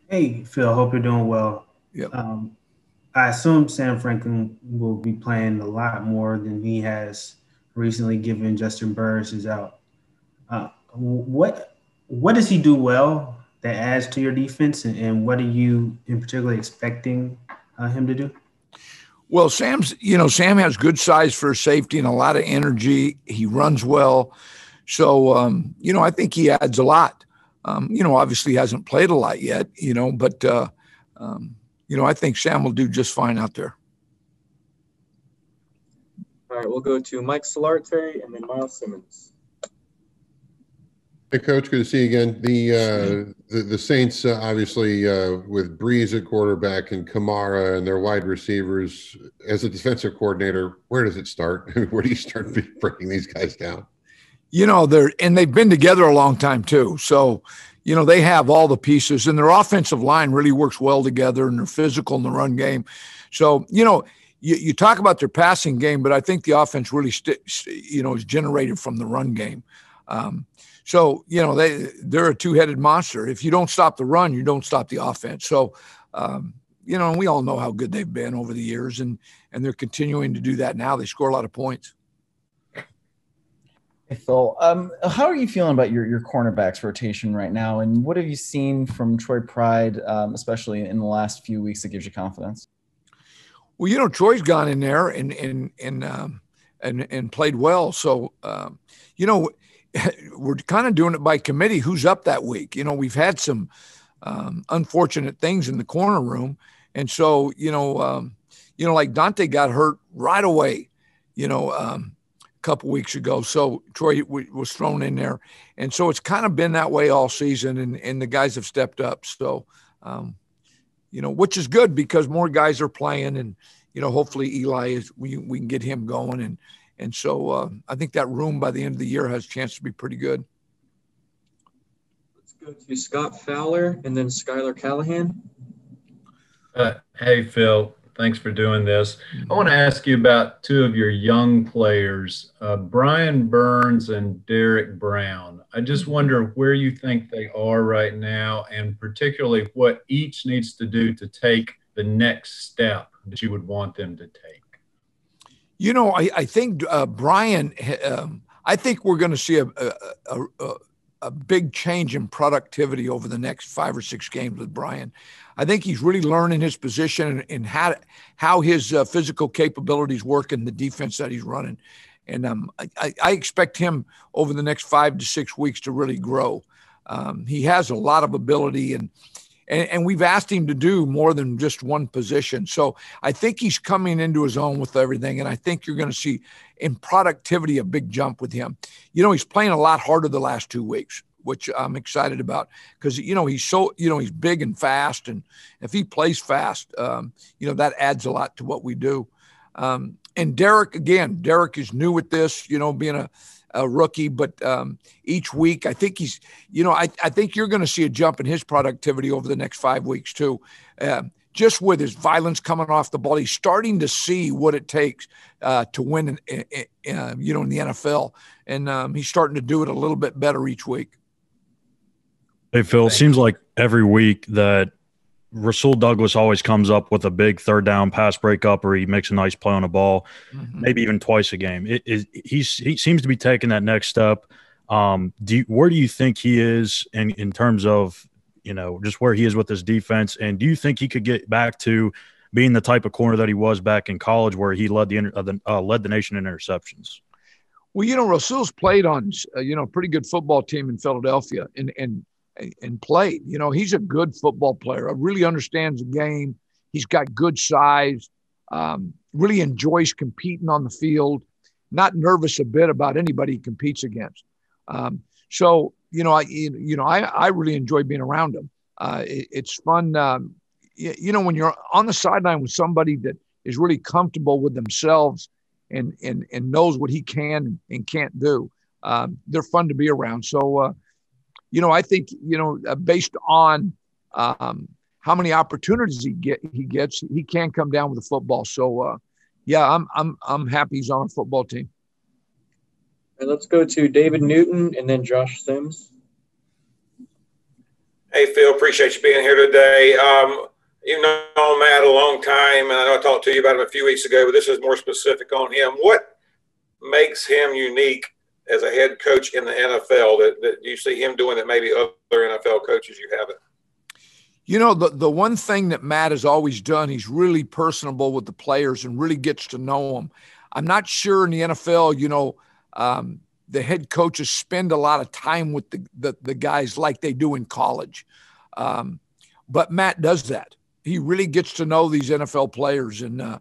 Hey, Phil, hope you're doing well. Yep. Um, I assume Sam Franklin will be playing a lot more than he has recently, given Justin Burris is out. What does he do well that adds to your defense, and what are you in particular expecting him to do? Well, Sam has good size for safety and a lot of energy. He runs well. So, I think he adds a lot. Obviously he hasn't played a lot yet, but, I think Sam will do just fine out there. All right, we'll go to Mike Solarte and then Miles Simmons. Hey, Coach, good to see you again. The Saints, obviously, with Breeze at quarterback and Kamara and their wide receivers, as a defensive coordinator, where does it start? Where do you start breaking these guys down? They've been together a long time too. So, they have all the pieces, and their offensive line really works well together, and they're physical in the run game. So, you talk about their passing game, but I think the offense really, is generated from the run game. So, they're a two-headed monster. If you don't stop the run, you don't stop the offense. So, we all know how good they've been over the years, and they're continuing to do that now. They score a lot of points. Hey, Phil, how are you feeling about your cornerbacks rotation right now, and what have you seen from Troy Pride, especially in the last few weeks, that gives you confidence? Well, Troy's gone in there and played well. So, we're kind of doing it by committee. Who's up that week? We've had some unfortunate things in the corner room, and so like Dante got hurt right away. A couple weeks ago. So Troy was thrown in there. And so it's kind of been that way all season, and the guys have stepped up. So, which is good because more guys are playing, and, hopefully Eli we can get him going. And so I think that room by the end of the year has a chance to be pretty good. Let's go to Scott Fowler and then Skylar Callahan. Hey, Phil. Thanks for doing this. I want to ask you about two of your young players, Brian Burns and Derrick Brown. I just wonder where you think they are right now, and particularly what each needs to do to take the next step that you would want them to take. I think Brian, I think we're going to see a big change in productivity over the next 5 or 6 games with Brian. I think he's really learning his position and how his physical capabilities work in the defense that he's running. And I expect him over the next 5 to 6 weeks to really grow. He has a lot of ability, and we've asked him to do more than just one position. So I think he's coming into his own with everything, and I think you're going to see in productivity a big jump with him. He's playing a lot harder the last 2 weeks, which I'm excited about because, he's big and fast, and if he plays fast, that adds a lot to what we do. And Derrick is new at this, being a rookie, but each week I think he's, I think you're going to see a jump in his productivity over the next 5 weeks too. Just with his violence coming off the ball, he's starting to see what it takes to win, in the NFL, and he's starting to do it a little bit better each week. Hey, Phil, it seems like every week that Rasul Douglas always comes up with a big third down pass breakup, or he makes a nice play on the ball, maybe even twice a game. He seems to be taking that next step. Where do you think he is in terms of, just where he is with his defense? And do you think he could get back to being the type of corner that he was back in college, where he led the nation in interceptions? Well, Rasul's played on, a pretty good football team in Philadelphia and played. He's a good football player. Really understands the game. He's got good size. Really enjoys competing on the field. Not nervous a bit about anybody he competes against. So I really enjoy being around him. It's fun. When you're on the sideline with somebody that is really comfortable with themselves and knows what he can and can't do, they're fun to be around. So, I think, based on how many opportunities he gets, he can come down with the football. So, I'm happy he's on a football team. And let's go to David Newton and then Josh Sims. Hey, Phil, appreciate you being here today. You've known Matt a long time, and I know I talked to you about him a few weeks ago, but this is more specific on him. What makes him unique as a head coach in the NFL that you see him doing that maybe other NFL coaches you haven't? You know, the one thing that Matt has always done, he's really personable with the players and really gets to know them. I'm not sure in the NFL, you know, the head coaches spend a lot of time with the guys like they do in college. But Matt does that. He really gets to know these NFL players. And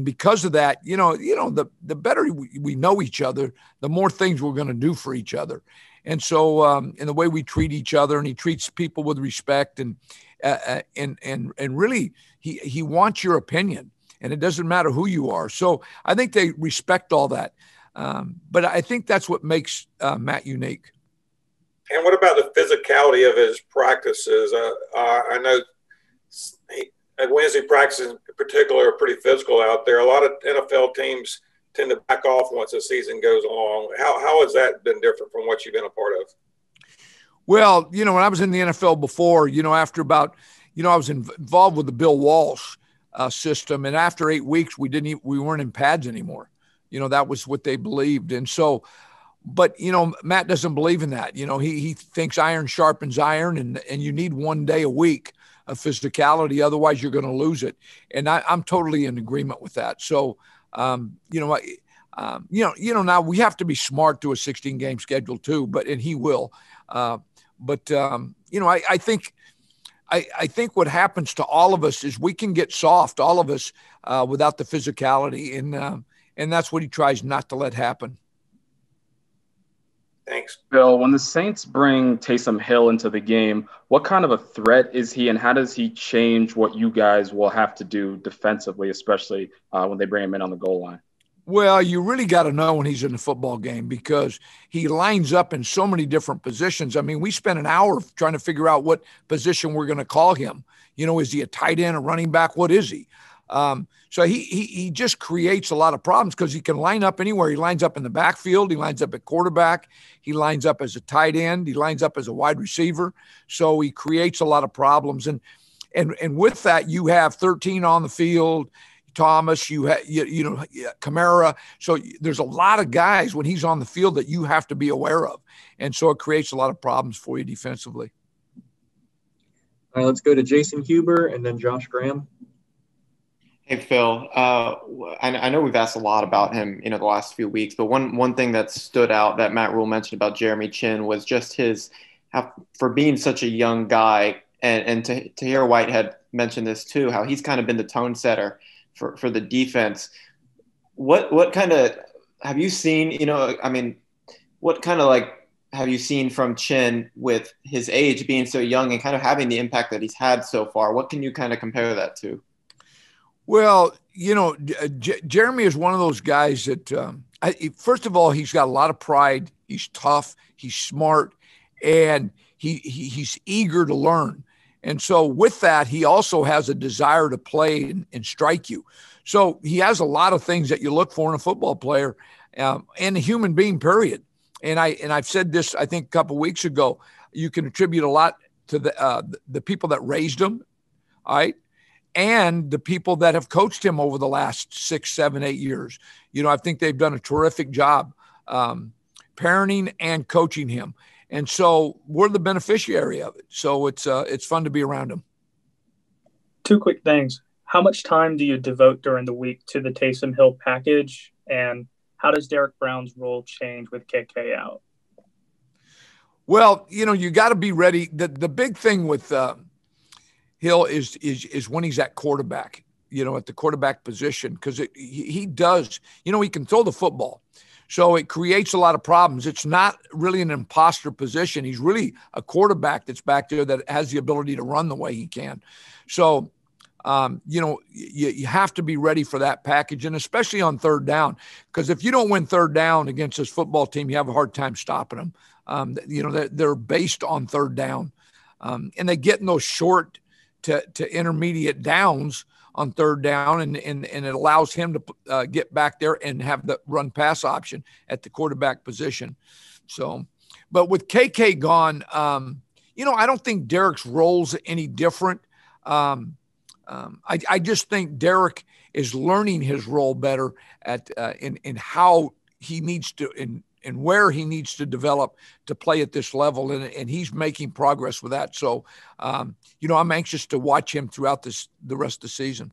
because of that, you know, the better we know each other, the more things we're going to do for each other. And so in the way we treat each other, and he treats people with respect and really he wants your opinion, and it doesn't matter who you are. So I think they respect all that. But I think that's what makes Matt unique. And what about the physicality of his practices? I know at Wednesday practices in particular are pretty physical out there. A lot of NFL teams tend to back off once the season goes along. How has that been different from what you've been a part of? Well, you know, when I was in the NFL before, you know, after about, you know, I was involved with the Bill Walsh system, and after 8 weeks, we weren't in pads anymore. You know, that was what they believed. And so, but, you know, Matt doesn't believe in that. You know, he thinks iron sharpens iron, and you need 1 day a week of physicality. Otherwise, you're going to lose it. And I'm totally in agreement with that. So, you know, now we have to be smart to a 16-game schedule too, and he will. You know, I think what happens to all of us is we can get soft, all of us, without the physicality. And that's what he tries not to let happen. Thanks. Bill, when the Saints bring Taysom Hill into the game, what kind of a threat is he, and how does he change what you guys will have to do defensively, especially when they bring him in on the goal line? Well, you really got to know when he's in the football game, because he lines up in so many different positions. I mean, we spent an hour trying to figure out what position we're going to call him. You know, is he a tight end, a running back? What is he? So he just creates a lot of problems because he can line up anywhere. He lines up in the backfield. He lines up at quarterback. He lines up as a tight end. He lines up as a wide receiver. So he creates a lot of problems. And with that, you have 13 on the field. Thomas, you know, Kamara. So there's a lot of guys when he's on the field that you have to be aware of. And so it creates a lot of problems for you defensively. All right, let's go to Jason Huber and then Josh Graham. Hey, Phil. I know we've asked a lot about him, you know, the last few weeks, but one thing that stood out that Matt Rule mentioned about Jeremy Chinn was just for being such a young guy, and to hear Whitehead mention this too, how he's kind of been the tone setter for the defense. What kind of have you seen, you know, I mean, what kind of like have you seen from Chinn with his age being so young and kind of having the impact that he's had so far? What can you kind of compare that to? Well, you know, Jeremy is one of those guys that, first of all, he's got a lot of pride. He's tough. He's smart, and he's eager to learn. And so with that, he also has a desire to play and strike you. So he has a lot of things that you look for in a football player and a human being, period. And I've said this, I think, a couple of weeks ago. You can attribute a lot to the people that raised him, all right, and the people that have coached him over the last 6, 7, 8 years. You know, I think they've done a terrific job parenting and coaching him. And so we're the beneficiary of it. So it's fun to be around him. 2 quick things. How much time do you devote during the week to the Taysom Hill package? And how does Derrick Brown's role change with KK out? Well, you know, you got to be ready. The big thing with Hill is when he's at quarterback, you know, at the quarterback position, because he does, you know, he can throw the football. So it creates a lot of problems. It's not really an imposter position. He's really a quarterback that's back there that has the ability to run the way he can. So, you know, you have to be ready for that package, and especially on third down, because if you don't win third down against this football team, you have a hard time stopping them. You know, they're based on third down, and they get in those short to intermediate downs on third down, and it allows him to get back there and have the run pass option at the quarterback position. So, but with KK gone, I don't think Derrick's role's any different. I just think Derrick is learning his role better in how he needs to and where he needs to develop to play at this level, and he's making progress with that. So, I'm anxious to watch him throughout the rest of the season.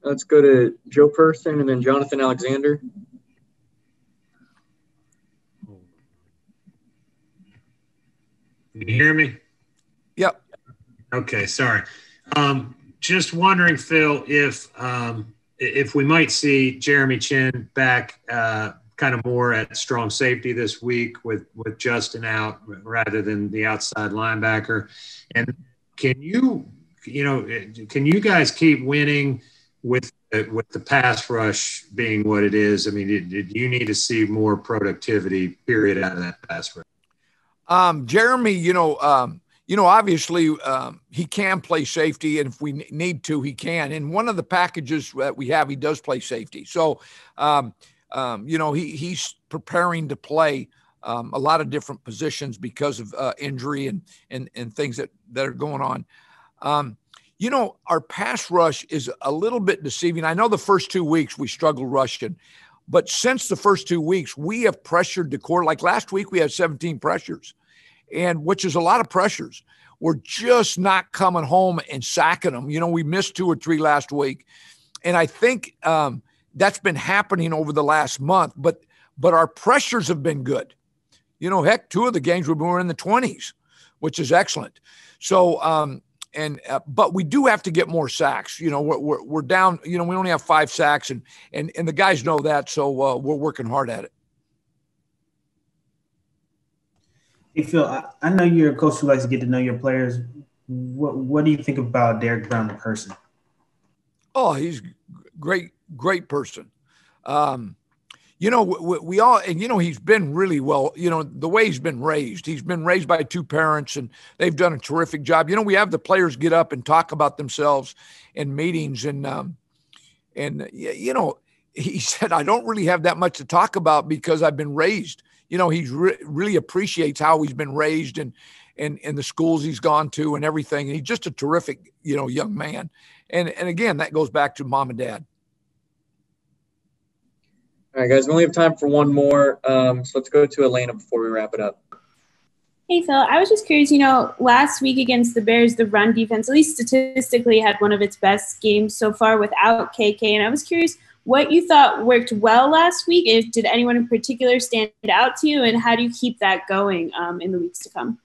Let's go to Joe Person and then Jonathan Alexander. Can you hear me? Yep. Okay, sorry. Just wondering, Phil, if we might see Jeremy Chinn back kind of more at strong safety this week with Justin out rather than the outside linebacker. And can you guys keep winning with the pass rush being what it is? I mean, did you need to see more productivity, period, out of that pass rush? Jeremy, obviously he can play safety, and if we need to, he can. In one of the packages that we have, he does play safety. So, he's preparing to play a lot of different positions because of injury and things that are going on. Our pass rush is a little bit deceiving. I know the first 2 weeks we struggled rushing, but since the first 2 weeks, we have pressured the quarter. Like last week, we had 17 pressures, and which is a lot of pressures. We're just not coming home and sacking them. We missed 2 or 3 last week, and I think that's been happening over the last month. But our pressures have been good. Heck, 2 of the games we were in the 20s, which is excellent. So, but we do have to get more sacks. We're down. We only have 5 sacks, and the guys know that. So we're working hard at it. Hey, Phil, I know you're a coach who likes to get to know your players. What do you think about Derrick Brown in person? Oh, he's great person. We all, and he's been really well, the way he's been raised by 2 parents, and they've done a terrific job. We have the players get up and talk about themselves in meetings, and he said, I don't really have that much to talk about because I've been raised. He really appreciates how he's been raised and the schools he's gone to and everything. And he's just a terrific, young man. And again, that goes back to mom and dad. All right, guys, we only have time for one more. So let's go to Elena before we wrap it up. Hey, Phil, I was just curious, last week against the Bears, the run defense, at least statistically, had one of its best games so far without KK. And I was curious what you thought worked well last week. Did anyone in particular stand out to you, and how do you keep that going in the weeks to come?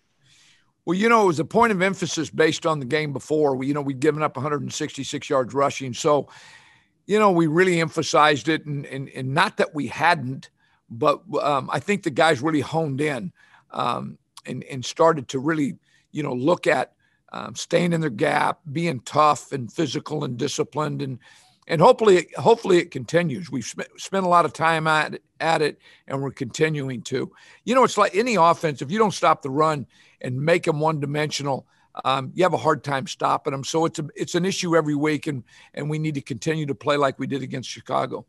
Well, it was a point of emphasis based on the game before. We'd given up 166 yards rushing. So, we really emphasized it, and not that we hadn't, but I think the guys really honed in and started to really, look at staying in their gap, being tough and physical and disciplined, and hopefully it continues. We've spent a lot of time at it, and we're continuing to. It's like any offense. If you don't stop the run and make them one-dimensional, you have a hard time stopping them. So it's an issue every week, and we need to continue to play like we did against Chicago.